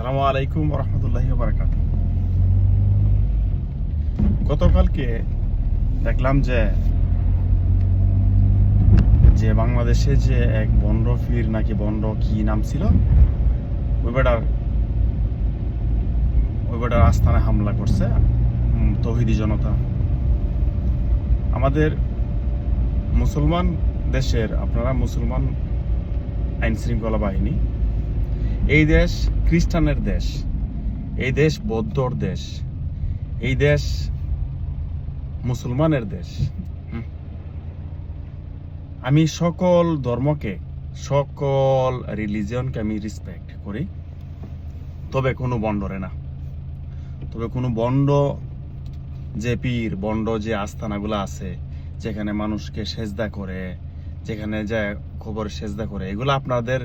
আসসালামু আলাইকুম রহমতুল্লাহি ওয়া বারাকাতুহু। গতকালকে দেখলাম যে বাংলাদেশে যে এক বন্ড ফির নাকি বন্ড কি নাম ছিল, ওই বেটার আস্তানে হামলা করছে তৌহিদি জনতা। আমাদের মুসলমান দেশের, আপনারা মুসলমান আইন শৃঙ্খলা বাহিনী, এই দেশ খ্রিস্টানের দেশ, এই দেশ বৌদ্ধর দেশ, এই দেশ মুসলমানের দেশ। আমি সকল ধর্মকে, সকল রিলিজিয়নকে আমি রেসপেক্ট করি, তবে কোনো বন্ডরে না। তবে কোনো বন্ড যে পীর, বন্ড যে আস্তানাগুলো আছে, যেখানে মানুষকে সেজদা করে, যেখানে যায় খবর সেজদা করে, এগুলো আপনাদের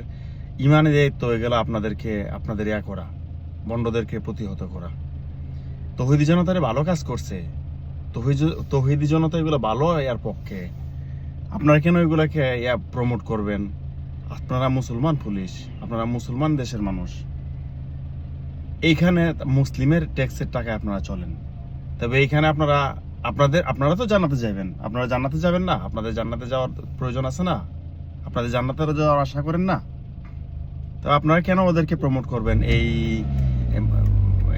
ইমানে দায়িত্ব, এগুলো আপনাদের ইয়া করা, বন্ডদেরকে প্রতিহত করা। তৌহিদি জনতারে ভালো কাজ করছে, তৌহিদি জনতা এগুলো ভালো এর পক্ষে। আপনারা কেন এগুলাকে প্রমোট করবেন? আপনারা মুসলমান পুলিশ, আপনারা মুসলমান দেশের মানুষ, এইখানে মুসলিমের ট্যাক্সের টাকায় আপনারা চলেন। তবে এইখানে আপনারা তো জান্নাতে যাবেন, আপনারা জান্নাতে যাবেন না? আপনাদের জান্নাতে যাওয়ার প্রয়োজন আছে না? আপনাদের জান্নাতে যাওয়ার আশা করেন না? তো আপনারা কেন ওদেরকে প্রমোট করবেন?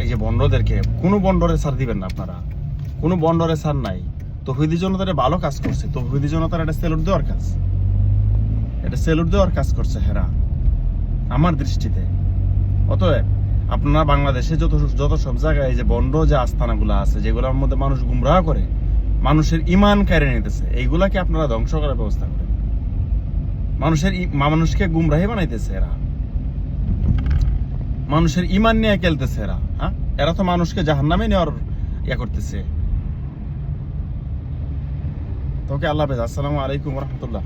এই যে বন্ডদেরকে কোনো বন্ডরে ছাড় দিবেন না, আপনারা কোনো বন্ডরে ছাড় নাই। তৌহিদি জনতারে ভালো কাজ করছে, তৌহিদি জনতার এটা স্যালুট দেওয়ার কাজ, এটা স্যালুট দেওয়ার কাজ করছে হেরা আমার দৃষ্টিতে। অতএব আপনারা বাংলাদেশে যত সব জায়গায় এই যে বন্ড যে আস্তানাগুলো আছে, যেগুলোর মধ্যে মানুষ গুমরাহ করে, মানুষের ইমান কেড়ে নিতেছে, এইগুলাকে আপনারা ধ্বংস করার ব্যবস্থা করেন। মানুষকে গুমরাহি বানাইতেছে এরা, মানুষের ইমান নিয়ে খেলতেছে এরা। এরা তো মানুষকে জাহান্নামে নেওয়ার করতেছে। তোকে আল্লাহ হাফেজ। আসসালামু আলাইকুম রহমতুল্লাহ।